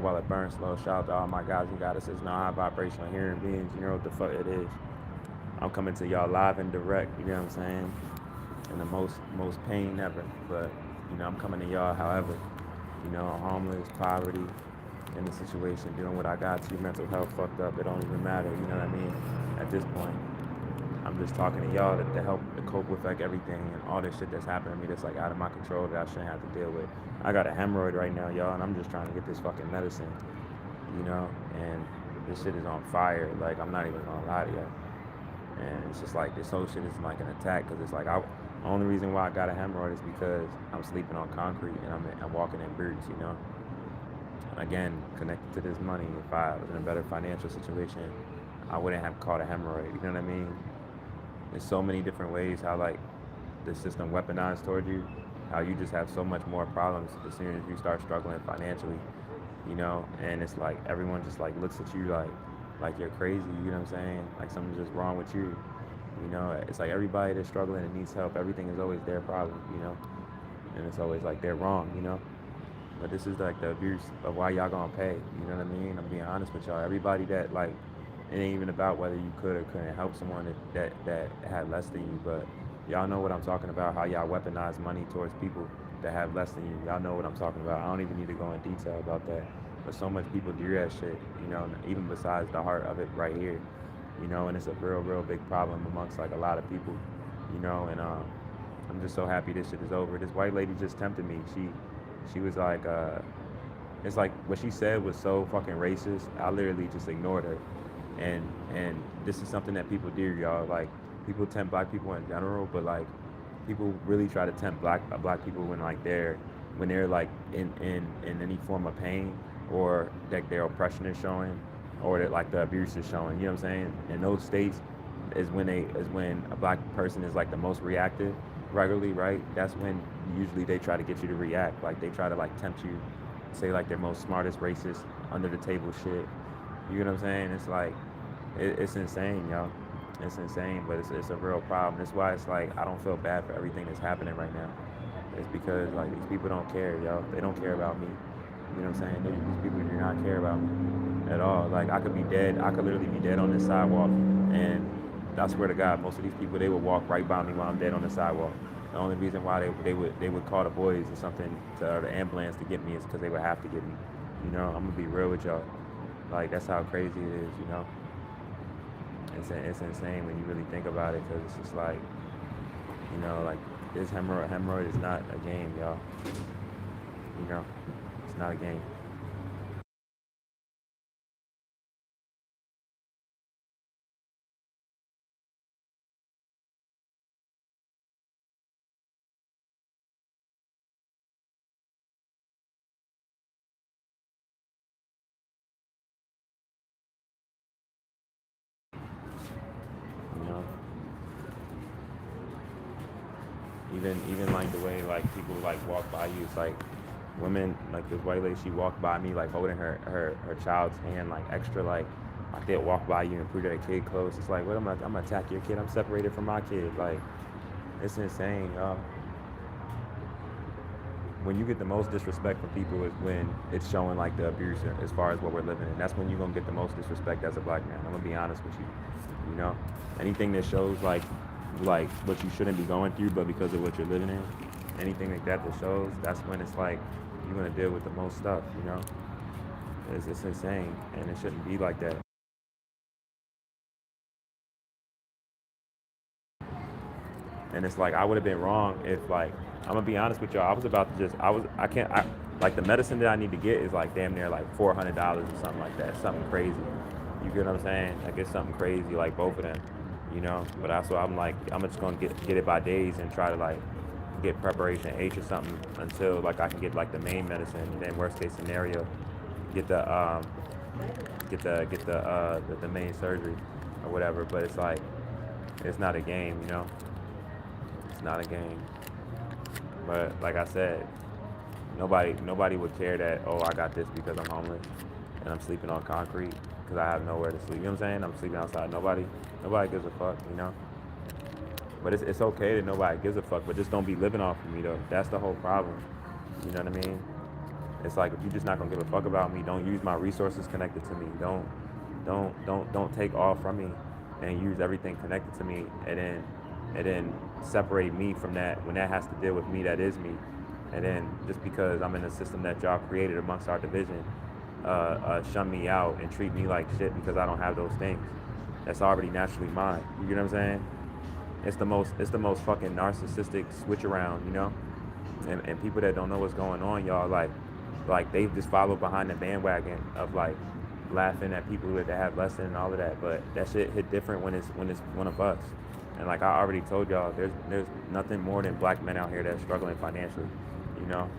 while it burns slow. Shout out to all my guys and goddesses, non vibrational human beings. You know what the fuck it is. I'm coming to y'all live and direct. You know what I'm saying? In the most pain ever. But I'm coming to y'all. However, homeless, poverty, in the situation, doing what I got to, mental health fucked up. It don't even matter. You know what I mean? At this point, I'm just talking to y'all to help to cope with like everything and all this shit that's happening to me that's like out of my control that I shouldn't have to deal with. I got a hemorrhoid right now, y'all, and I'm just trying to get this fucking medicine, and this shit is on fire. Like, I'm not even gonna lie to you. And it's just like this whole shit is like an attack because it's like the only reason why I got a hemorrhoid is because I'm sleeping on concrete and I'm walking in boots, Again, connected to this money. If I was in a better financial situation, I wouldn't have caught a hemorrhoid. You know what I mean? There's so many different ways how like the system weaponized toward you, how you just have so much more problems as soon as you start struggling financially, and it's like everyone just like looks at you like you're crazy, you know what I'm saying? Like something's just wrong with you. It's like everybody that's struggling and needs help, everything is always their problem, and it's always like they're wrong. But this is like the abuse of why y'all gonna pay, you know what I mean? I'm being honest with y'all. Everybody that like, it ain't even about whether you could or couldn't help someone that had less than you, but y'all know what I'm talking about, how y'all weaponize money towards people that have less than you. Y'all know what I'm talking about. I don't even need to go in detail about that. But so much people do that shit, even besides the heart of it right here, and it's a real big problem amongst like a lot of people, and I'm just so happy this shit is over. This white lady just tempted me. She was like, it's like what she said was so fucking racist. I literally just ignored her. And this is something that people do, y'all. Like, people tempt black people in general, but like people really try to tempt black people when they're like in any form of pain, or that their oppression is showing, or that like the abuse is showing. You know what I'm saying? In those states is when a black person is like the most reactive regularly, right? That's when usually they try to get you to react. Like, they try to like tempt you, say like their most smartest racist under the table shit. You know what I'm saying? It's like it's insane, y'all. It's insane, but it's a real problem. That's why it's like I don't feel bad for everything that's happening right now. It's because like these people don't care, y'all. They don't care about me. You know what I'm saying? These people do not care about me at all. Like, I could be dead. I could literally be dead on this sidewalk, and I swear to God, most of these people, they would walk right by me while I'm dead on the sidewalk. The only reason why they would call the boys or something or the ambulance to get me is because they would have to get me. I'm gonna be real with y'all. Like, that's how crazy it is. It's insane when you really think about it, because it's just like, like this hemorrhoid is not a game, y'all. It's not a game. You know, even like the way like people like walk by you, it's like women, like this white lady, she walked by me like holding her child's hand like extra like they'll walk by you and put their kid close. It's like, what I'm gonna attack your kid? I'm separated from my kid. Like, it's insane, y'all. When you get the most disrespect from people is when it's showing like the abuse as far as what we're living in. That's when you're gonna get the most disrespect as a black man. I'm gonna be honest with you. Anything that shows like what you shouldn't be going through, but because of what you're living in, anything like that shows, that's when it's like you're gonna deal with the most stuff. It's insane, and it shouldn't be like that. And it's like I would have been wrong if like I'm gonna be honest with y'all. I was about to just I can't like the medicine that I need to get is like damn near like $400 or something like that, something crazy. You get what I'm saying? Like, it's something crazy, like both of them, But that's why I'm like I'm just gonna get it by days and try to like get preparation H or something until like I can get like the main medicine, and then worst case scenario, get the main surgery or whatever. But it's like it's not a game. It's not a game. But like I said, nobody would care that, oh, I got this because I'm homeless and I'm sleeping on concrete because I have nowhere to sleep. You know what I'm saying? I'm sleeping outside. Nobody gives a fuck. But it's okay that nobody gives a fuck, but just don't be living off of me though. That's the whole problem. You know what I mean? It's like, if you're just not gonna give a fuck about me, don't use my resources connected to me. Don't take all from me, and use everything connected to me, and then separate me from that when that has to deal with me. That is me. And then just because I'm in a system that y'all created amongst our division, shun me out and treat me like shit because I don't have those things. That's already naturally mine. You get what I'm saying? It's the most fucking narcissistic switch around, and people that don't know what's going on, y'all, like they just follow behind the bandwagon of like laughing at people that have less than and all of that. But that shit hit different when it's one of us. And like I already told y'all, there's nothing more than black men out here that's struggling financially. You know,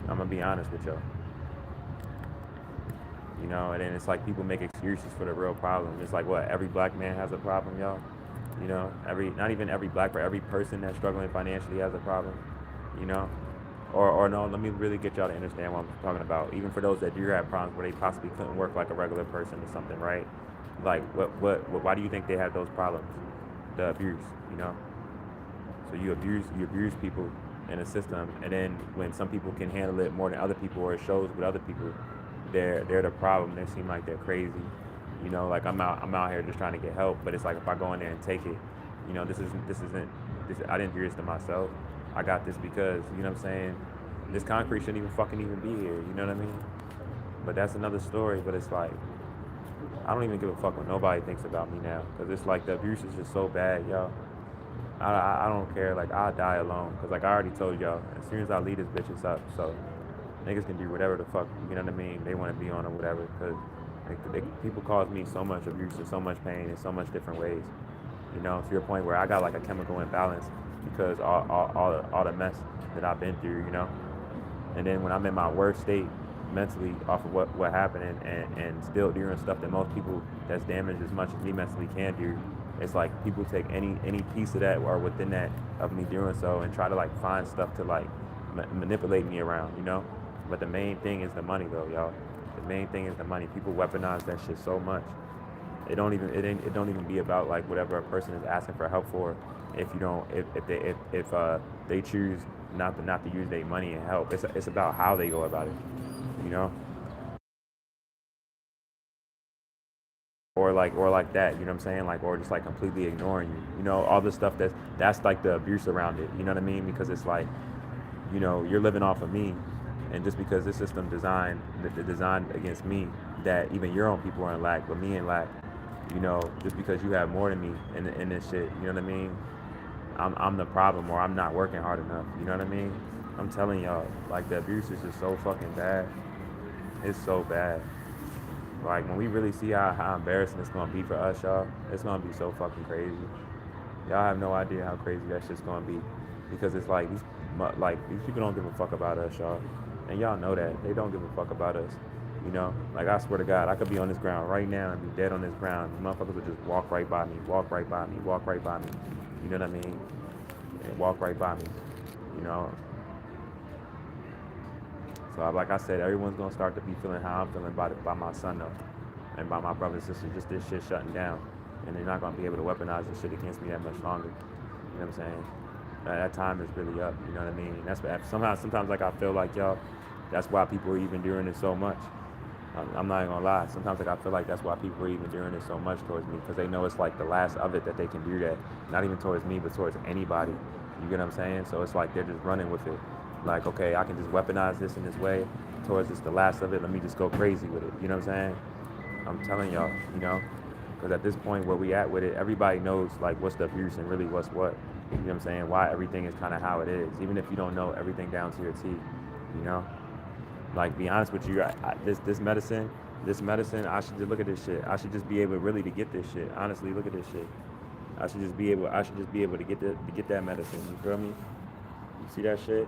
I'm gonna be honest with y'all. And then it's like people make excuses for the real problem. It's like, what, every black man has a problem, y'all. Not even every black, but every person that's struggling financially has a problem. You know, or no, let me really get y'all to understand what I'm talking about. Even for those that do have problems where they possibly couldn't work like a regular person or something, right? Like, why do you think they have those problems? The abuse, you know. So you abuse people in a system, and then when some people can handle it more than other people, or it shows with other people, they're the problem. They seem like they're crazy. Like I'm out here just trying to get help, but it's like, if I go in there and take it, this I didn't do this to myself. I got this because, what I'm saying, this concrete shouldn't even be here. You know what I mean? But that's another story. But it's like, I don't even give a fuck what nobody thinks about me now, because it's like the abuse is just so bad, y'all. I don't care. Like, I'll die alone, because like I already told y'all, as soon as I leave this bitch, it's up. So niggas can do whatever the fuck, you know what I mean, they want to be on or whatever, because people cause me so much abuse and so much pain in so much different ways. To your point where I got like a chemical imbalance because all the mess that I've been through, and then when I'm in my worst state mentally off of what happened, and still doing stuff that most people that's damaged as much as me mentally can do, it's like people take any piece of that or within that of me doing so and try to like find stuff to like manipulate me around, But the main thing is the money, though, y'all. The main thing is the money. People weaponize that shit so much. It don't even be about like whatever a person is asking for help for. If they choose not to use their money and help, it's about how they go about it, you know. Or like that, you know what I'm saying? Like, or just like completely ignoring you, all this stuff that's like the abuse around it, you know what I mean? Because it's like, you're living off of me, and just because this system designed against me, that even your own people are in lack, but me in lack, just because you have more than me in this shit, you know what I mean? I'm the problem, or I'm not working hard enough, you know what I mean? I'm telling y'all, like, the abuse is just so fucking bad. It's so bad. Like, when we really see how embarrassing it's gonna be for us, y'all, it's gonna be so fucking crazy. Y'all have no idea how crazy that shit's gonna be, because it's like these people don't give a fuck about us, y'all, and y'all know that they don't give a fuck about us. Like, I swear to God, I could be on this ground right now and be dead on this ground. The motherfuckers would just walk right by me, walk right by me, walk right by me. You know what I mean? And walk right by me. You know. So, like I said, everyone's gonna start to be feeling how I'm feeling by my son, though, and by my brothers and sisters. Just this shit shutting down, and they're not gonna be able to weaponize this shit against me that much longer. You know what I'm saying? That time is really up. You know what I mean? And that's what, sometimes like I feel like, y'all, that's why people are even doing it so much. I'm not even gonna lie. Sometimes like I feel like that's why people are even doing it so much towards me, because they know it's like the last of it that they can do that. Not even towards me, but towards anybody. You get what I'm saying? So it's like they're just running with it. Like, okay, I can just weaponize this in this way towards this the last of it. Let me just go crazy with it. You know what I'm saying? I'm telling y'all, because at this point where we at with it, everybody knows like what's the abuse and really what's what. You know what I'm saying? Why everything is kind of how it is, even if you don't know everything down to your T. Like, be honest with you, this medicine, I should just look at this shit. I should just be able really to get this shit. Honestly, look at this shit. I should just be able to get that medicine. You feel me? You see that shit?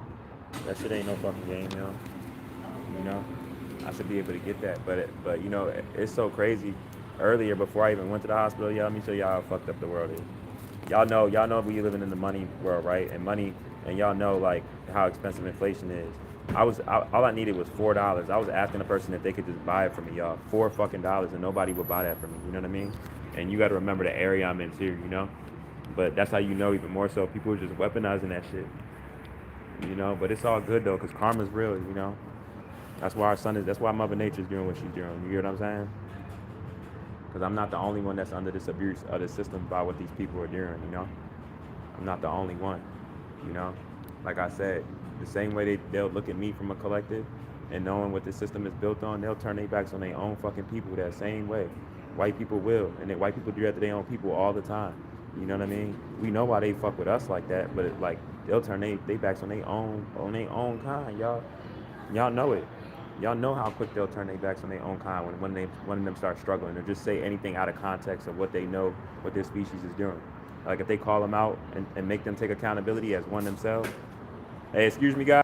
That shit ain't no fucking game, I should be able to get that, but it's so crazy. Earlier, before I even went to the hospital, y'all, let me show y'all how fucked up the world is. Y'all know we living in the money world, right? And y'all know like how expensive inflation is. All I needed was $4. I was asking a person if they could just buy it for me, y'all. $4 and nobody would buy that for me. You know what I mean? And you got to remember the area I'm in too, But that's how even more so people are just weaponizing that shit. But it's all good though, cause karma's real, That's why our son is. That's why Mother Nature's doing what she's doing. You get what I'm saying? Because I'm not the only one that's under this abuse of the system by what these people are doing. I'm not the only one. You know, like I said, the same way they'll look at me from a collective and knowing what the system is built on, they'll turn their backs on their own fucking people that same way. White people will, and then white people do that to their own people all the time. You know what I mean? We know why they fuck with us like that, but like they'll turn they backs on their own kind, y'all. Y'all know it. Y'all know how quick they'll turn their backs on their own kind when one of them start struggling or just say anything out of context of what they know what their species is doing. Like if they call them out and make them take accountability as one themselves. Hey, excuse me, guys.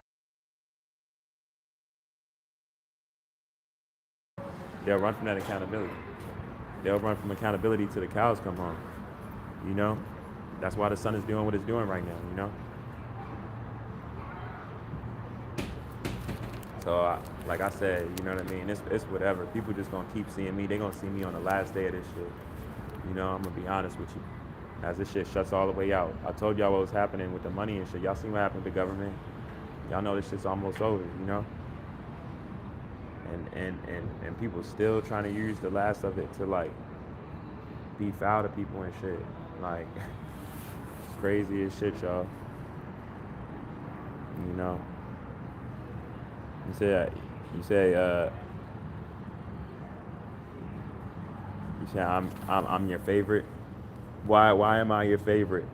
They'll run from that accountability. They'll run from accountability till the cows come home. You know, that's why the sun is doing what it's doing right now. So, like I said, you know what I mean? It's whatever. People just gonna keep seeing me. They gonna see me on the last day of this shit. I'm gonna be honest with you. As this shit shuts all the way out. I told y'all what was happening with the money and shit. Y'all seen what happened with the government. Y'all know this shit's almost over. And people still trying to use the last of it to like be foul to people and shit. Like it's crazy as shit, y'all. You know. You say I'm your favorite. Why am I your favorite?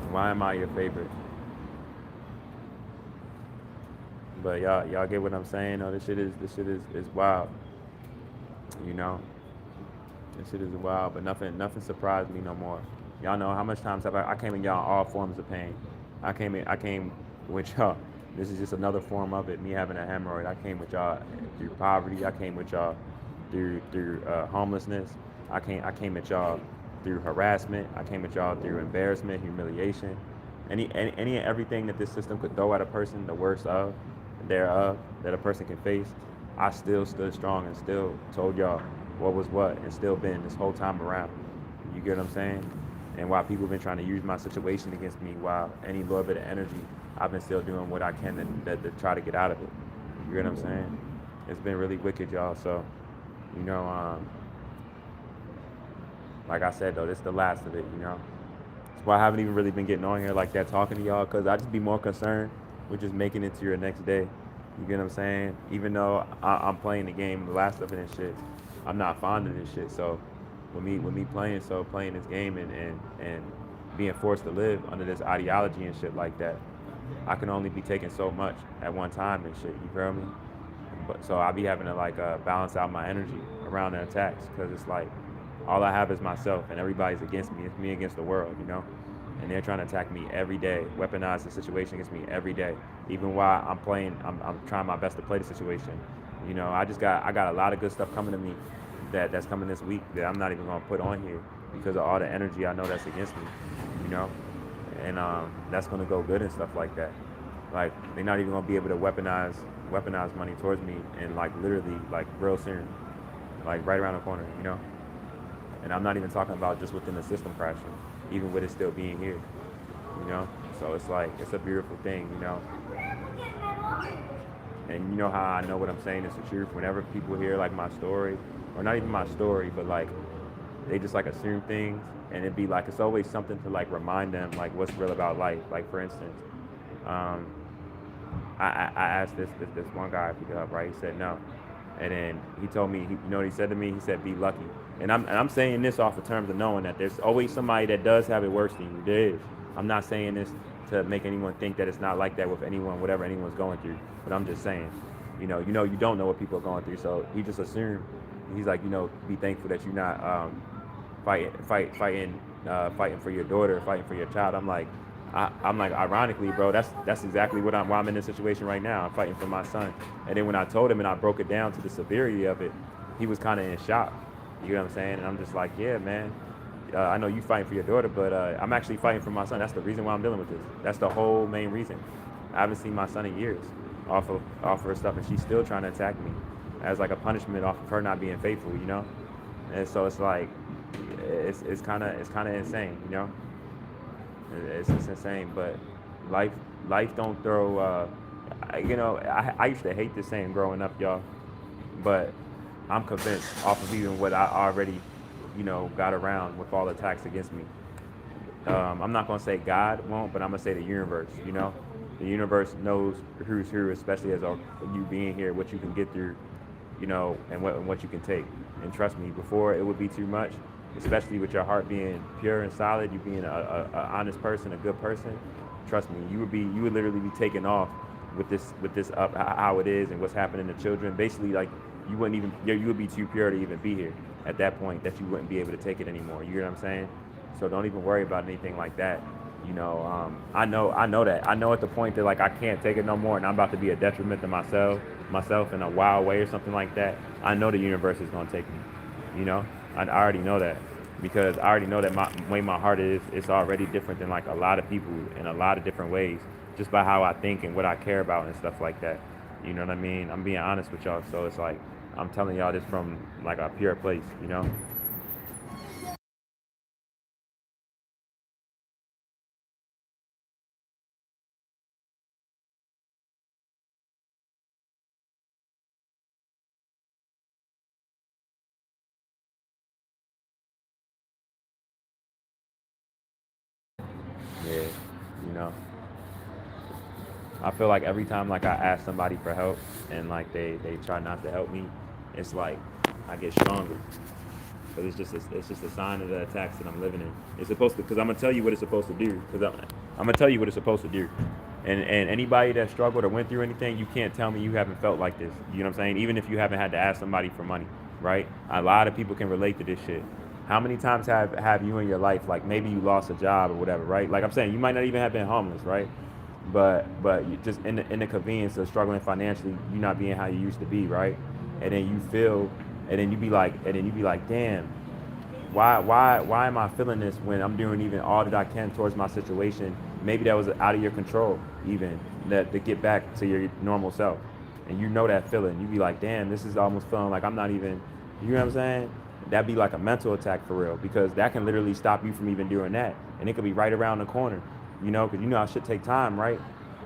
Why am I your favorite? But y'all get what I'm saying? No, this shit is wild. You know, this shit is wild. But nothing surprised me no more. Y'all know how much times have I came in y'all all forms of pain. I came with y'all. This is just another form of it. Me having a hemorrhoid. I came with y'all through poverty. I came with y'all through homelessness. I came at y'all through harassment. I came at y'all through embarrassment, humiliation, any and everything that this system could throw at a person, the worst of thereof that a person can face. I still stood strong and still told y'all what was what, and still been this whole time around. You get what I'm saying? And while people have been trying to use my situation against me, while any little bit of energy, I've been still doing what I can to try to get out of it. You get what I'm saying? It's been really wicked, y'all. So, like I said, though, this is the last of it, That's why I haven't even really been getting on here like that talking to y'all, because I just be more concerned with just making it to your next day. You get what I'm saying? Even though I'm playing the game, the last of it and shit, I'm not fond of this shit. So with me playing this game and being forced to live under this ideology and shit like that, I can only be taking so much at one time and shit. You feel me? But so I be having to like balance out my energy around the attacks, because it's like all I have is myself and everybody's against me. It's me against the world, And they're trying to attack me every day, weaponize the situation against me every day. Even while I'm playing, I'm trying my best to play the situation. I got a lot of good stuff coming to me that's coming this week that I'm not even gonna put on here because of all the energy I know that's against me. And that's gonna go good and stuff like that. Like they're not even gonna be able to weaponize money towards me, and like literally like real soon, like right around the corner. And I'm not even talking about just within the system crashing, even with it still being here. So it's like it's a beautiful thing. And you know how I know what I'm saying is the truth. Whenever people hear like my story, or not even my story, but like they just like assume things, and it'd be like it's always something to like remind them like what's real about life. Like for instance, I asked this one guy if he could help, right? He said no, and then he told me, you know what he said to me? He said, "Be lucky." And I'm saying this off of terms of knowing that there's always somebody that does have it worse than you. There is. I'm not saying this to make anyone think that it's not like that with anyone, whatever anyone's going through. But I'm just saying, you don't know what people are going through. So he just assumed. He's like, be thankful that you're not fighting for your daughter, fighting for your child. I'm like, ironically, bro, that's exactly why I'm in this situation right now. I'm fighting for my son. And then when I told him and I broke it down to the severity of it, he was kind of in shock. You know what I'm saying? And I'm just like, yeah, man. I know you fighting for your daughter, but I'm actually fighting for my son. That's the reason why I'm dealing with this. That's the whole main reason. I haven't seen my son in years off of her stuff, and she's still trying to attack me as like a punishment off of her not being faithful, And so it's like, it's kind of insane, It's just insane. But life don't throw. I used to hate this saying growing up, y'all, but I'm convinced off of even what I already, got around with all the attacks against me. I'm not gonna say God won't, but I'm gonna say the universe. The universe knows who's who, especially as you being here, what you can get through, and what you can take. And trust me, before it would be too much, especially with your heart being pure and solid, you being a honest person, a good person. Trust me, you would literally be taken off with this up how it is and what's happening to children. Basically, like you would be too pure to even be here at that point that you wouldn't be able to take it anymore. You hear what I'm saying? So don't even worry about anything like that. I know that. I know at the point that like I can't take it no more, and I'm about to be a detriment to myself in a wild way or something like that. I know the universe is gonna take me. You know, I already know that because I already know that my way my heart is, it's already different than like a lot of people in a lot of different ways, just by how I think and what I care about and stuff like that. You know what I mean? I'm being honest with y'all, so it's like I'm telling y'all this from like a pure place. Yeah, you know. I feel like every time like I ask somebody for help and like they try not to help me, it's like I get stronger. But it's just a sign of the attacks that I'm living in. It's supposed to, because I'm gonna tell you what it's supposed to do. Because I'm gonna tell you what it's supposed to do. And anybody that struggled or went through anything, you can't tell me you haven't felt like this. You know what I'm saying? Even if you haven't had to ask somebody for money, right? A lot of people can relate to this shit. How many times have you in your life, like maybe you lost a job or whatever, right? Like I'm saying, you might not even have been homeless, right? But you just in the convenience of struggling financially, you not being how you used to be, right? And then you feel, and then you be like, damn, why am I feeling this when I'm doing even all that I can towards my situation? Maybe that was out of your control, even that to get back to your normal self, and you know that feeling. You be like, damn, this is almost feeling like I'm not even. You know what I'm saying? That'd be like a mental attack for real, because that can literally stop you from even doing that, and it could be right around the corner. Because how shit take time, right?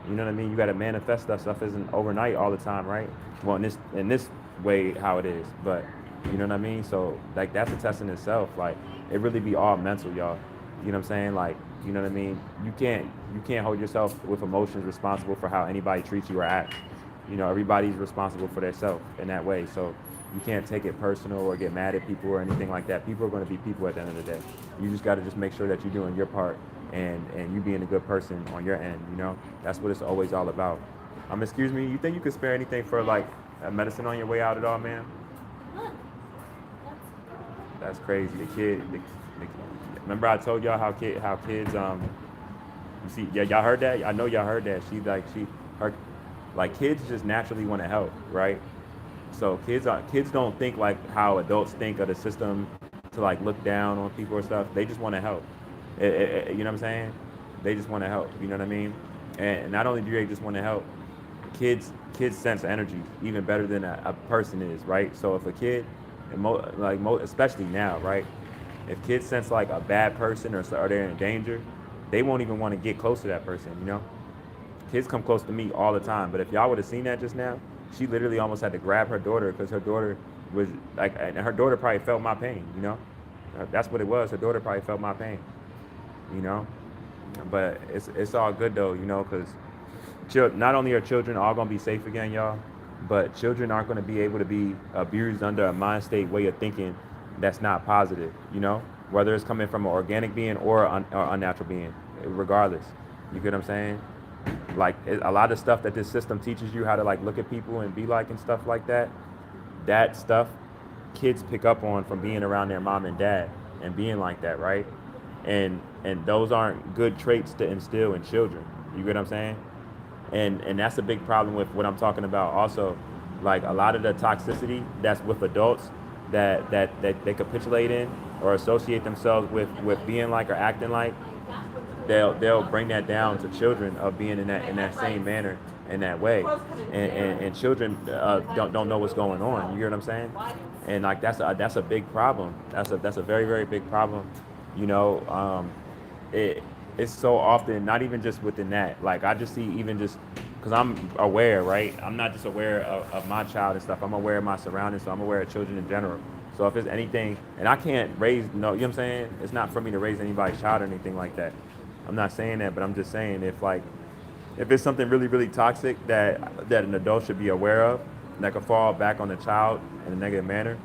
You know what I mean? You got to manifest stuff. Stuff isn't overnight all the time, right? Well, in this way, how it is, but you know what I mean? So like that's a test in itself. Like it really be all mental, y'all. You know what I'm saying? Like, you know what I mean? You can't hold yourself with emotions responsible for how anybody treats you or acts. Everybody's responsible for themselves in that way. So you can't take it personal or get mad at people or anything like that. People are going to be people at the end of the day. You just got to just make sure that you're doing your part and you being a good person on your end. That's what it's always all about. Excuse me, you think you could spare anything for like medicine on your way out at all, man? That's crazy. Remember I told y'all how kids you see, yeah, y'all heard that? I know y'all heard that. Her like kids just naturally want to help, right? So kids don't think like how adults think of the system to like look down on people or stuff. They just want to help. You know what I'm saying? They just want to help. You know what I mean? And not only do they just want to help, kids sense energy even better than a person is, right? So if a kid, especially now, right? If kids sense like a bad person or they're in danger, they won't even want to get close to that person. Kids come close to me all the time, but if y'all would have seen that just now, she literally almost had to grab her daughter because her daughter was like, and her daughter probably felt my pain. That's what it was. Her daughter probably felt my pain, you know. But it's all good though, because not only are children all gonna be safe again, y'all, but children aren't gonna be able to be abused under a mind state way of thinking that's not positive. Whether it's coming from an organic being or an unnatural being, regardless. You get what I'm saying? Like a lot of stuff that this system teaches you how to like look at people and be like and stuff like that. That stuff kids pick up on from being around their mom and dad and being like that, right? And those aren't good traits to instill in children. You get what I'm saying? And that's a big problem with what I'm talking about. Also, like a lot of the toxicity that's with adults that they capitulate in or associate themselves with being like or acting like, they'll bring that down to children of being in that same manner in that way, and children don't know what's going on. You hear what I'm saying? And like that's a big problem. That's a very very big problem. You know, it it's so often not even just within that. Like I just see even just because I'm aware, right? I'm not just aware of my child and stuff. I'm aware of my surroundings, so I'm aware of children in general. So if it's anything, and I can't raise, no, you know what I'm saying? It's not for me to raise anybody's child or anything like that. I'm not saying that, but I'm just saying if it's something really, really toxic that an adult should be aware of, that could fall back on the child in a negative manner,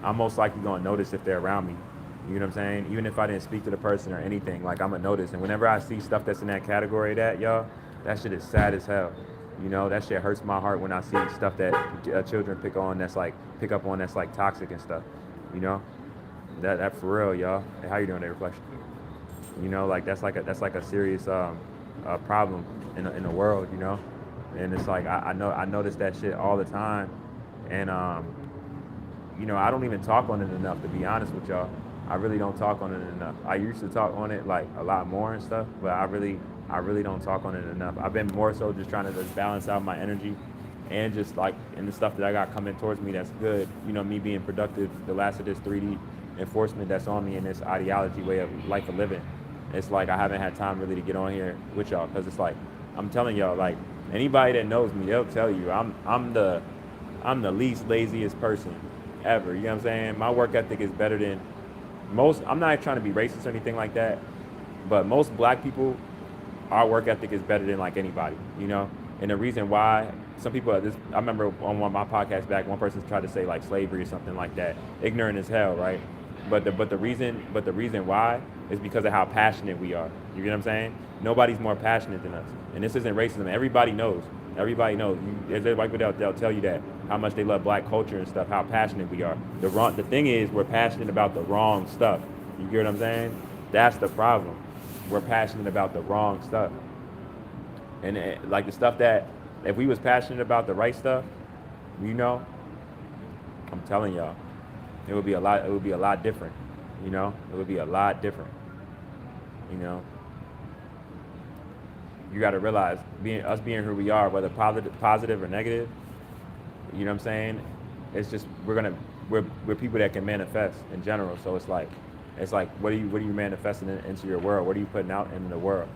I'm most likely gonna notice if they're around me. You know what I'm saying? Even if I didn't speak to the person or anything, like I'm gonna notice. And whenever I see stuff that's in that category, that y'all, that shit is sad as hell. You know, that shit hurts my heart when I see stuff that children pick up on that's like toxic and stuff. You know, that for real, y'all. Hey, how you doing, there, Reflection? You know, like that's like a serious problem in the world. You know, and it's like I notice that shit all the time, and you know, I don't even talk on it enough, to be honest with y'all. I really don't talk on it enough. I used to talk on it like a lot more and stuff, but I really don't talk on it enough. I've been more so just trying to just balance out my energy and just like in the stuff that I got coming towards me that's good. You know, me being productive, the last of this 3D enforcement that's on me in this ideology way of life of living. It's like I haven't had time really to get on here with y'all because it's like I'm telling y'all, like anybody that knows me, they'll tell you I'm the least laziest person ever. You know what I'm saying? My work ethic is better than most. I'm not trying to be racist or anything like that, but most black people, our work ethic is better than like anybody, you know? And the reason why some people I remember on one of my podcasts back, one person tried to say like slavery or something like that. Ignorant as hell, right? But the reason why is because of how passionate we are. You get what I'm saying? Nobody's more passionate than us. And this isn't racism. Everybody knows. Everybody knows. There's white people they'll tell you that how much they love black culture and stuff, how passionate we are. The thing is we're passionate about the wrong stuff. You get what I'm saying? That's the problem. We're passionate about the wrong stuff. And like the stuff that if we was passionate about the right stuff, you know, I'm telling y'all, it would be a lot different. You know, it would be a lot different. You know, you got to realize being who we are, whether positive or negative. You know what I'm saying? It's just we're people that can manifest in general. So it's like what are you manifesting into your world? What are you putting out into the world?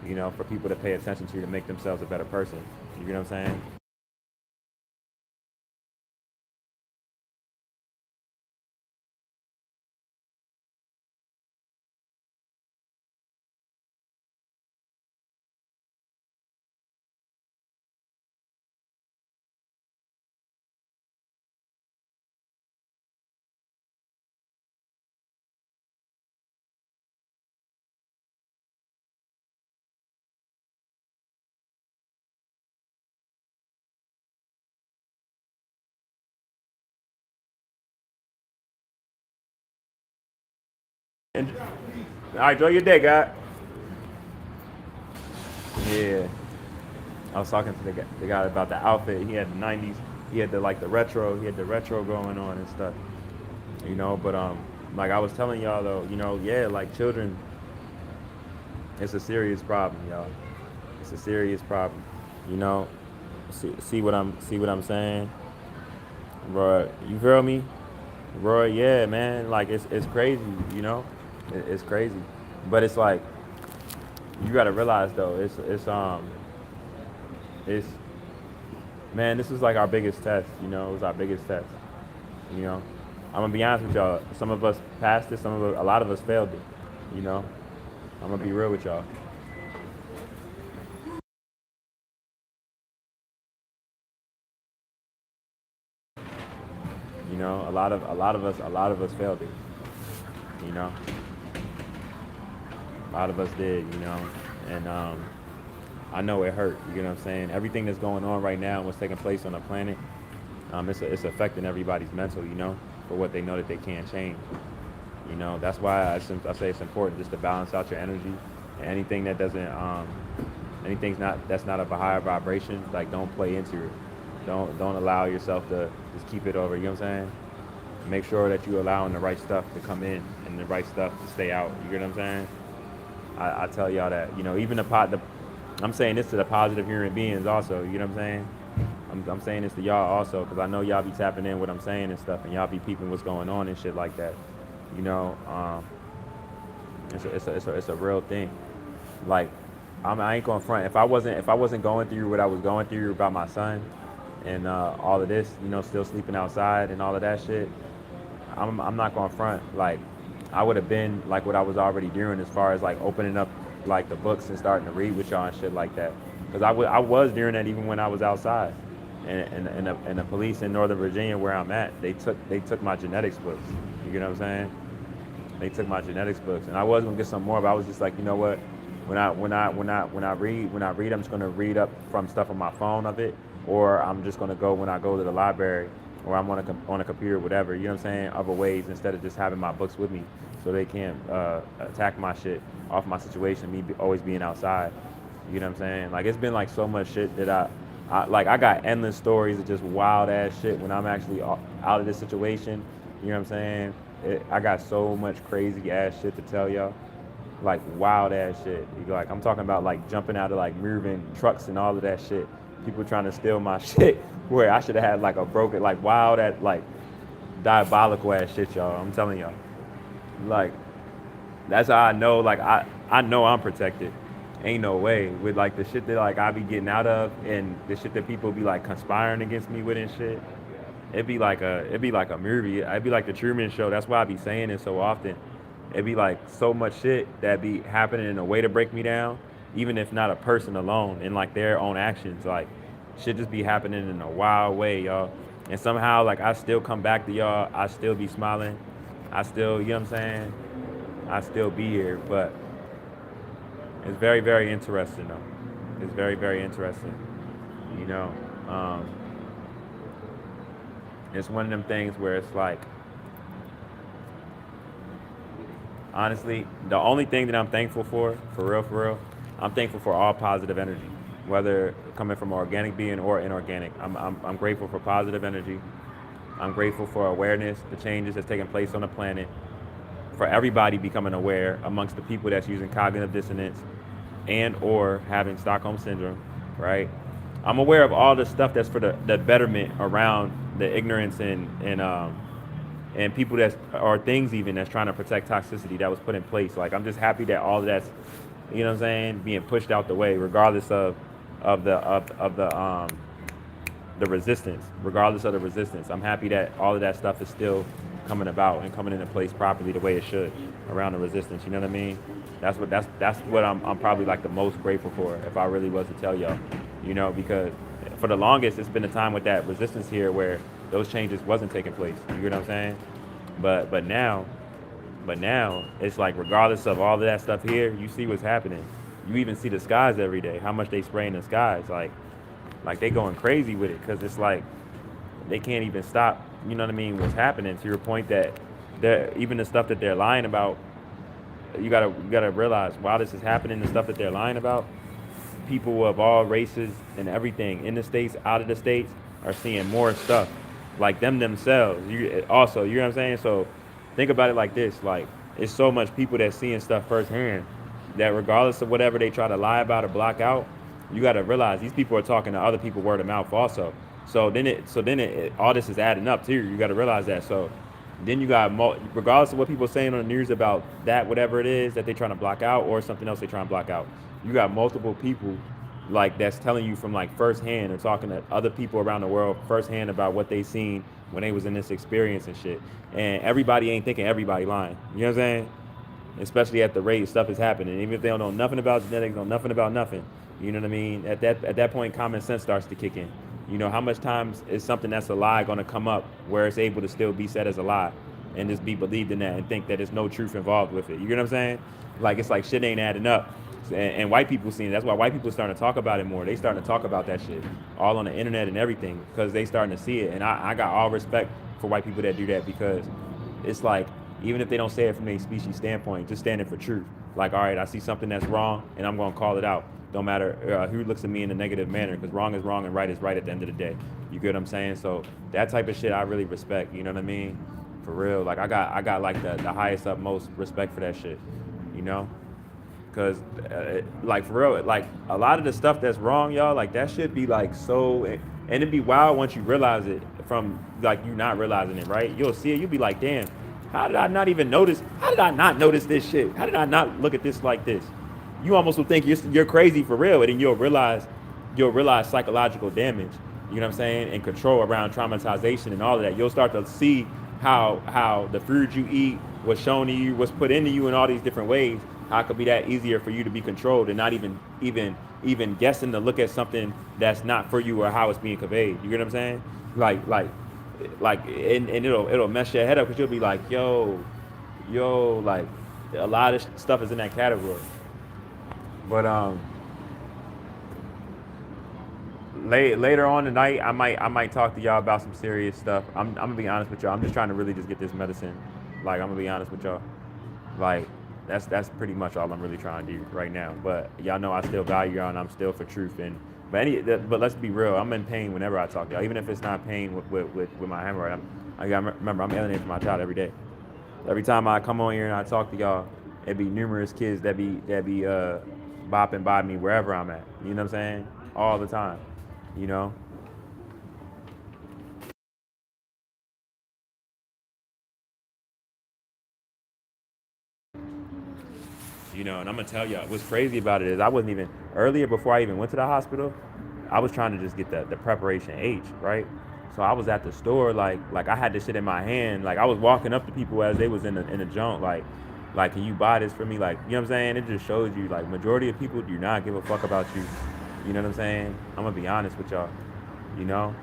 You know, for people to pay attention to you to make themselves a better person. You know what I'm saying? And all right, enjoy your day, God. Yeah, I was talking to the guy about the outfit. He had the '90s. He had the retro. He had the retro going on and stuff. You know, but like I was telling y'all though, you know, yeah, like children, it's a serious problem, y'all. It's a serious problem. You know, see what I'm saying, bro. You feel me, bro? Yeah, man. Like it's crazy. You know, it's crazy. But it's like you gotta realize though, it's man. This is like our biggest test. You know, it was our biggest test. You know, I'm gonna be honest with y'all. Some of us passed it. A lot of us failed it. You know, I'm gonna be real with y'all. You know, a lot of us failed it. You know, a lot of us did. You know, and I know it hurt. You know what I'm saying? Everything that's going on right now and what's taking place on the planet, it's affecting everybody's mental. You know, for what they know that they can't change. You know, that's why I say it's important just to balance out your energy. And anything that doesn't, anything's not that's not of a higher vibration, like don't play into it. Don't allow yourself to just keep it over. You know what I'm saying? Make sure that you're allowing the right stuff to come in and the right stuff to stay out. You get what I'm saying? I tell y'all that. You know, even I'm saying this to the positive human beings also. You know what I'm saying? I'm saying this to y'all also because I know y'all be tapping in what I'm saying and stuff, and y'all be peeping what's going on and shit like that. You know, it's a real thing. Like I ain't gonna front. If I wasn't going through what I was going through about my son and all of this, still sleeping outside and all of that shit, I'm not gonna front. Like, I would have been like what I was already doing as far as like opening up like the books and starting to read with y'all and shit like that. Because I was doing that even when I was outside. And the police in Northern Virginia where I'm at, they took my genetics books. You get what I'm saying? They took my genetics books, and I was gonna get some more, but I was just like, you know what? When I read, I'm just gonna read up from stuff on my phone of it, or I'm just gonna go when I go to the library, or I'm on a computer, whatever. You know what I'm saying? Other ways instead of just having my books with me, so they can't attack my shit off my situation. Always being outside. You know what I'm saying? Like, it's been like so much shit that I got endless stories of just wild ass shit when I'm actually out of this situation. You know what I'm saying? I got so much crazy ass shit to tell y'all, like wild ass shit. Like, I'm talking about like jumping out of like moving trucks and all of that shit. People trying to steal my shit where I should have had like a broken, like wild at like diabolical ass shit, y'all. I'm telling y'all. Like, that's how I know. Like, I know I'm protected. Ain't no way with like the shit that like I be getting out of and the shit that people be like conspiring against me with and shit. It'd be like a movie. It'd be like the Truman Show. That's why I be saying it so often. It'd be like so much shit that be happening in a way to break me down, even if not a person alone and like their own actions. Like, shit just be happening in a wild way, y'all. And somehow like I still come back to y'all. I still be smiling. I still, you know what I'm saying? I still be here, but it's very, very interesting though. It's very, very interesting. You know, um, it's one of them things where it's like, honestly, the only thing that I'm thankful for real, I'm thankful for all positive energy, whether coming from organic being or inorganic. I'm grateful for positive energy. I'm grateful for awareness, the changes that's taking place on the planet, for everybody becoming aware amongst the people that's using cognitive dissonance and or having Stockholm syndrome, right? I'm aware of all the stuff that's for the betterment around the ignorance and people that or things even that's trying to protect toxicity that was put in place. Like, I'm just happy that all of that's, you know what I'm saying, being pushed out the way, regardless of the resistance. Regardless of the resistance, I'm happy that all of that stuff is still coming about and coming into place properly the way it should around the resistance. You know what I mean? That's what I'm probably like the most grateful for if I really was to tell y'all. Because for the longest it's been a time with that resistance here where those changes wasn't taking place. You get what I'm saying? But now it's like regardless of all of that stuff here, you see what's happening. You even see the skies every day. How much they spray in the skies, like they going crazy with it because it's like they can't even stop. You know what I mean? What's happening? To your point that even the stuff that they're lying about, you gotta realize while this is happening, the stuff that they're lying about, people of all races and everything in the states, out of the states, are seeing more stuff like them themselves. You know what I'm saying? So think about it like this: like, it's so much people that seeing stuff firsthand that regardless of whatever they try to lie about or block out, you got to realize these people are talking to other people word of mouth also. So then all this is adding up too. You got to realize that. So then you got regardless of what people are saying on the news about that, whatever it is that they're trying to block out or something else they're trying to block out, you got multiple people like that's telling you from like firsthand or talking to other people around the world firsthand about what they seen when they was in this experience and shit. And everybody ain't thinking everybody lying. You know what I'm saying? Especially at the rate stuff is happening. Even if they don't know nothing about genetics, know nothing about nothing. You know what I mean? At that point, common sense starts to kick in. How much times is something that's a lie going to come up where it's able to still be said as a lie and just be believed in that and think that there's no truth involved with it? You know what I'm saying? Like, it's like shit ain't adding up. And white people seeing it. That's why white people starting to talk about it more. They starting to talk about that shit all on the internet and everything because they starting to see it. And I got all respect for white people that do that because it's like, even if they don't say it from a species standpoint, just standing for truth. Like, all right, I see something that's wrong and I'm going to call it out. Don't matter who looks at me in a negative manner because wrong is wrong and right is right at the end of the day. You get what I'm saying? So that type of shit I really respect. You know what I mean? For real. Like, I got like the highest utmost respect for that shit. You know? Because like, for real, like a lot of the stuff that's wrong, y'all, like that should be like so, and it'd be wild once you realize it from like you not realizing it, right? You'll see it, you'll be like, damn, how did I not even notice? How did I not notice this shit? How did I not look at this like this? You almost will think you're crazy for real, and then you'll realize psychological damage. You know what I'm saying? And control around traumatization and all of that. You'll start to see how the food you eat was shown to you, was put into you in all these different ways. How it could be that easier for you to be controlled and not even guessing to look at something that's not for you or how it's being conveyed. You get what I'm saying? And it'll mess your head up because you'll be like, yo, like a lot of stuff is in that category. But later on tonight, I might talk to y'all about some serious stuff. I'm gonna be honest with y'all. I'm just trying to really just get this medicine. Like I'm gonna be honest with y'all. Like that's pretty much all I'm really trying to do right now. But y'all know I still value y'all and I'm still for truth. And but let's be real. I'm in pain whenever I talk to y'all, even if it's not pain with my hemorrhoid. I gotta remember I'm alienated from my child every day. Every time I come on here and I talk to y'all, it be numerous kids that be bopping by me wherever I'm at. You know what I'm saying? All the time. You know. And I'm gonna tell you what's crazy about it is I wasn't even earlier before I even went to the hospital. I was trying to just get the preparation H, right? So I was at the store like I had this shit in my hand, like I was walking up to people as they was in the junk, like can you buy this for me? Like you know what I'm saying? It just shows you like majority of people do not give a fuck about you. You know what I'm saying? I'm gonna be honest with y'all. You know,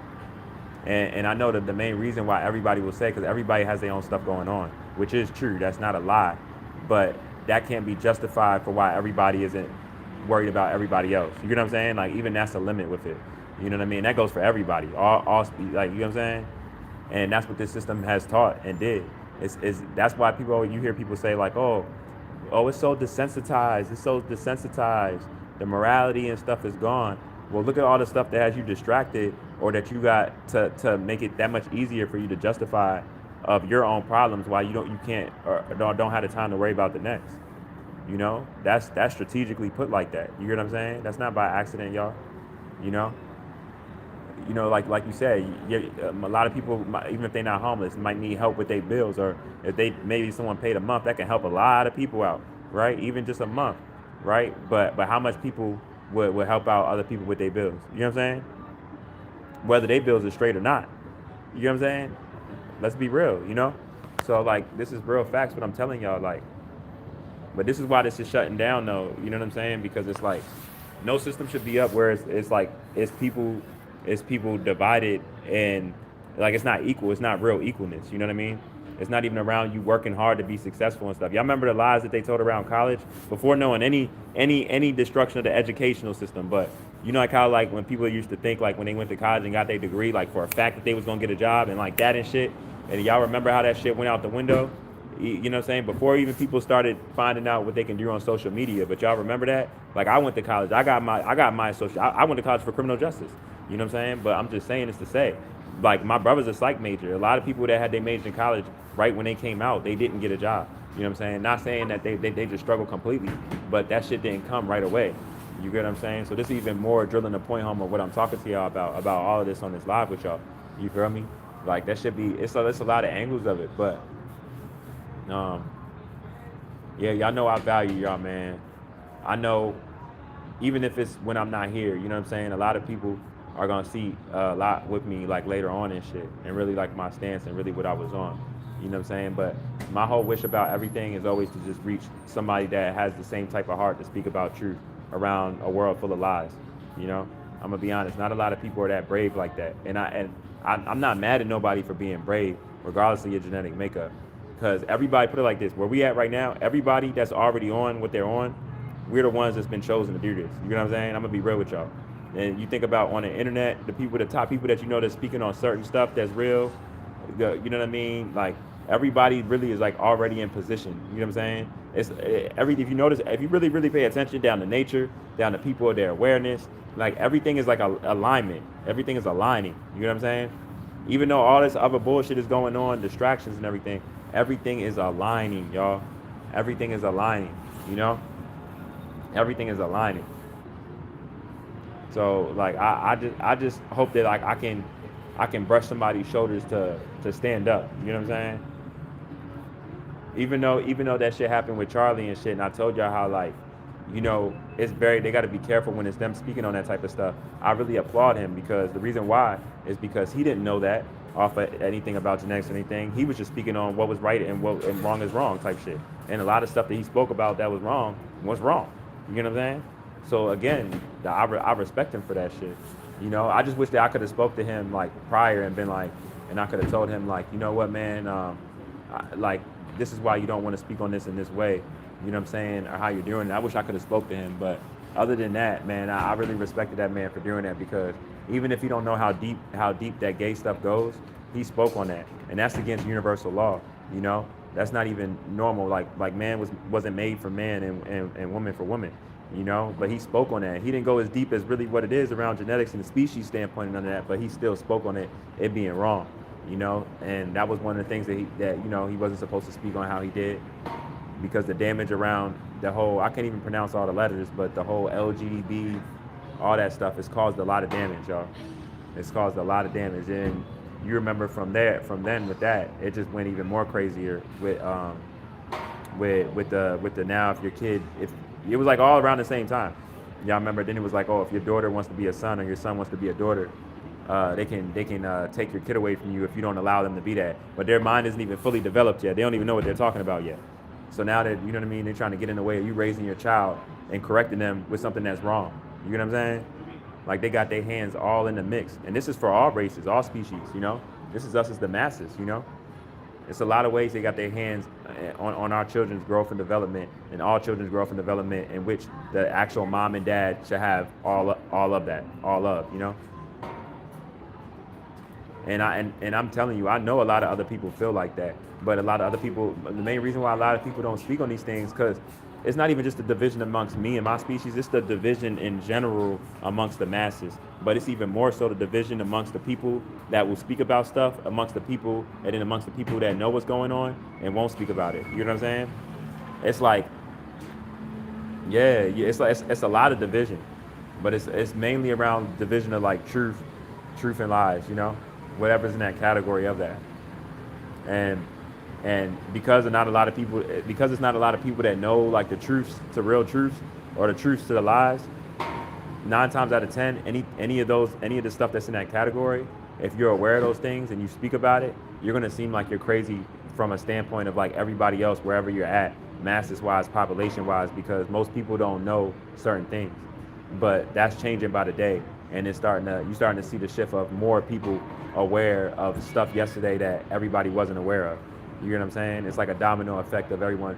and I know that the main reason why everybody will say, because everybody has their own stuff going on, which is true. That's not a lie, but that can't be justified for why everybody isn't worried about everybody else. You know what I'm saying? Like even that's the limit with it. You know what I mean? That goes for everybody. All like you know what I'm saying? And that's what this system has taught and did. It's that's why you hear people say like, oh, it's so desensitized. It's so desensitized. The morality and stuff is gone. Well, look at all the stuff that has you distracted, or that you got to make it that much easier for you to justify of your own problems. Why you can't or don't have the time to worry about the next. That's strategically put like that. You get what I'm saying? That's not by accident, y'all. You know, like you said, a lot of people, even if they're not homeless, might need help with their bills, or if they maybe someone paid a month, that can help a lot of people out, right? Even just a month, right? But how much people would help out other people with their bills? You know what I'm saying? Whether their bills are straight or not. You know what I'm saying? Let's be real. So like this is real facts, what I'm telling y'all. Like, but this is why this is shutting down, though. You know what I'm saying? Because it's like no system should be up where it's like it's people divided, and like it's not equal. It's not real equalness. You know what I mean? It's not even around you working hard to be successful and stuff. Y'all remember the lies that they told around college before knowing any destruction of the educational system. But like how like when people used to think like when they went to college and got their degree, like for a fact that they was gonna get a job and like that and shit. And y'all remember how that shit went out the window? You know what I'm saying? Before even people started finding out what they can do on social media. But y'all remember that? Like I went to college. I went to college for criminal justice. You know what I'm saying? But I'm just saying this to say, like my brother's a psych major. A lot of people that had their major in college right when they came out, they didn't get a job. You know what I'm saying? Not saying that they just struggled completely, but that shit didn't come right away. You get what I'm saying? So this is even more drilling the point home of what I'm talking to y'all about all of this on this live with y'all. You feel me? Like that should be it's a lot of angles of it, but um yeah, y'all know I value y'all, man. I know even if it's when I'm not here, you know what I'm saying? A lot of people are gonna see a lot with me like later on and shit, and really like my stance and really what I was on. You know what I'm saying? But my whole wish about everything is always to just reach somebody that has the same type of heart to speak about truth around a world full of lies. You know, I'm gonna be honest. Not a lot of people are that brave like that, and I'm not mad at nobody for being brave, regardless of your genetic makeup. Because everybody, put it like this: where we at right now, everybody that's already on what they're on, we're the ones that's been chosen to do this. You know what I'm saying? I'm gonna be real with y'all. And you think about on the internet, the top people that that's speaking on certain stuff that's real. You know what I mean? Like everybody really is like already in position. You know what I'm saying? If you notice, if you really pay attention down to nature, down to people, their awareness, like everything is like a alignment. Everything is aligning. You know what I'm saying? Even though all this other bullshit is going on, distractions and everything is aligning, y'all. Everything is aligning. You know, everything is aligning. So like I just hope that like I can brush somebody's shoulders to stand up. You know what I'm saying? Even though that shit happened with Charlie and shit, and I told y'all how like they got to be careful when it's them speaking on that type of stuff. I really applaud him, because the reason why is because he didn't know that off of anything about genetics or anything. He was just speaking on what was right and wrong is wrong type shit. And a lot of stuff that he spoke about that was wrong was wrong. You know what I'm saying? So again, I respect him for that shit. I just wish that I could have spoke to him like prior and been like, and I could have told him like, you know what, man, like this is why you don't want to speak on this in this way. You know what I'm saying? Or how you're doing it. I wish I could have spoke to him, but other than that, man, I really respected that man for doing that, because even if you don't know how deep that gay stuff goes, he spoke on that, and that's against universal law. That's not even normal. Like man wasn't made for man and woman for woman. But he spoke on that. He didn't go as deep as really what it is around genetics and the species standpoint and none of that, but he still spoke on it being wrong. And that was one of the things that he wasn't supposed to speak on how he did, because the damage around the whole, I can't even pronounce all the letters, but the whole LGB, all that stuff has caused a lot of damage, y'all. It's caused a lot of damage. And you remember from then with that, it just went even more crazier with the now, if your kid, if it was like all around the same time. Y'all remember then it was like, oh, if your daughter wants to be a son or your son wants to be a daughter, they can take your kid away from you if you don't allow them to be that. But their mind isn't even fully developed yet. They don't even know what they're talking about yet. So now that, you know what I mean, they're trying to get in the way of you raising your child and correcting them with something that's wrong. You know what I'm saying? Like they got their hands all in the mix. And this is for all races, all species, This is us as the masses, It's a lot of ways they got their hands on our children's growth and development, and all children's growth and development, in which the actual mom and dad should have all of that, And I'm telling you, I know a lot of other people feel like that, but a lot of other people, the main reason why a lot of people don't speak on these things, because it's not even just the division amongst me and my species, it's the division in general amongst the masses. But it's even more so the division amongst the people that will speak about stuff, amongst the people, and then amongst the people that know what's going on and won't speak about it. You know what I'm saying? It's like, it's a lot of division, but it's mainly around division of like truth and lies, whatever's in that category of that. And because it's not a lot of people that know like the truths to real truths or the truths to the lies, 9 times out of 10, any of the stuff that's in that category, if you're aware of those things and you speak about it, you're gonna seem like you're crazy from a standpoint of like everybody else wherever you're at, masses wise, population wise, because most people don't know certain things. But that's changing by the day, and you're starting to see the shift of more people aware of stuff yesterday that everybody wasn't aware of. You know what I'm saying? It's like a domino effect of everyone.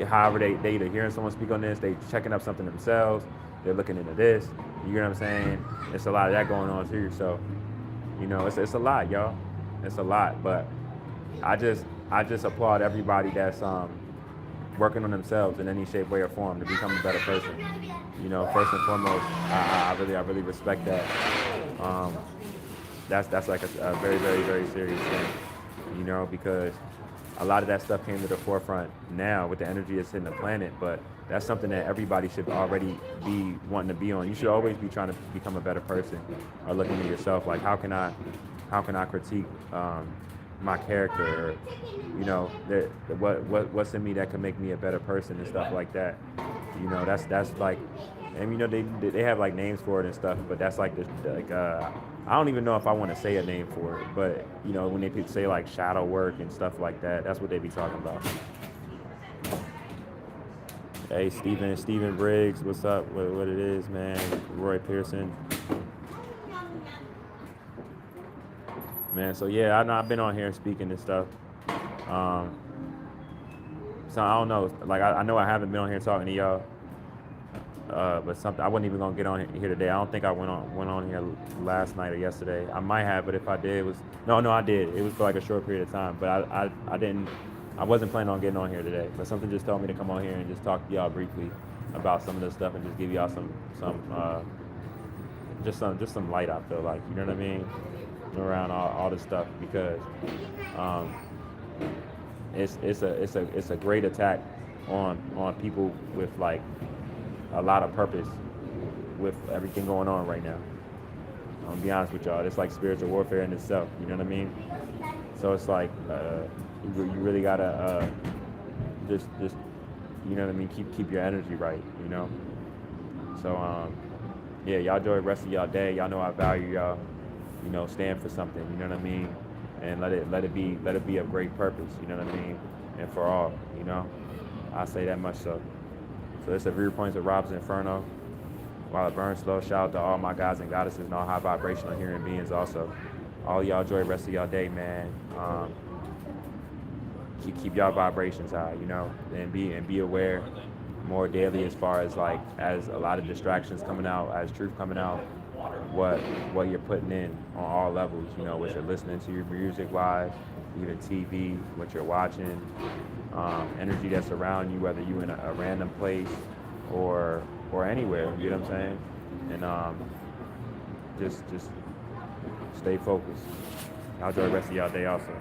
However, they either hearing someone speak on this, they checking up something themselves, they're looking into this. You know what I'm saying? It's a lot of that going on too. So, it's a lot, y'all. It's a lot. But I just applaud everybody that's working on themselves in any shape, way, or form to become a better person. First and foremost, I really respect that. That's like a very, very, very serious thing. Because a lot of that stuff came to the forefront now with the energy that's hitting the planet, but that's something that everybody should already be wanting to be on. You should always be trying to become a better person, or looking at yourself like, how can I critique my character, or what's in me that can make me a better person and stuff like that. That's like, and they have like names for it and stuff, but that's like I don't even know if I want to say a name for it, but when they say like shadow work and stuff like that, that's what they be talking about. Hey, Stephen Briggs, what's up? What it is, man? Roy Pearson. Man, so yeah, I know I've been on here speaking and stuff. So I don't know, like I know I haven't been on here talking to y'all. But something I wasn't even gonna get on here today. I don't think I went on here last night or yesterday. I might have, but if I did, I did. It was for like a short period of time, but I didn't. I wasn't planning on getting on here today. But something just told me to come on here and just talk to y'all briefly about some of this stuff and just give y'all just some light. I feel like, you know what I mean, around all this stuff, because it's a great attack on people with like a lot of purpose with everything going on right now. I'm gonna be honest with y'all, it's like spiritual warfare in itself, you know what I mean? So it's like you really gotta just you know what I mean, keep your energy right, you know. So yeah, y'all enjoy the rest of y'all day. Y'all know I value y'all. You know, stand for something. You know what I mean, and let it be of great purpose. You know what I mean, and for all. You know, I say that much so. So it's the viewpoints of RoBs Inferno. While it burns slow, shout out to all my guys and goddesses and all high vibrational human beings also. All y'all enjoy the rest of y'all day, man. Keep y'all vibrations high, you know, and be aware more daily as far as like as a lot of distractions coming out, as truth coming out, what you're putting in on all levels, you know, what you're listening to your music wise, even TV, what you're watching, energy that's around you, whether you in a random place or anywhere, you know what I'm saying? And just stay focused. I'll enjoy the rest of y'all day also.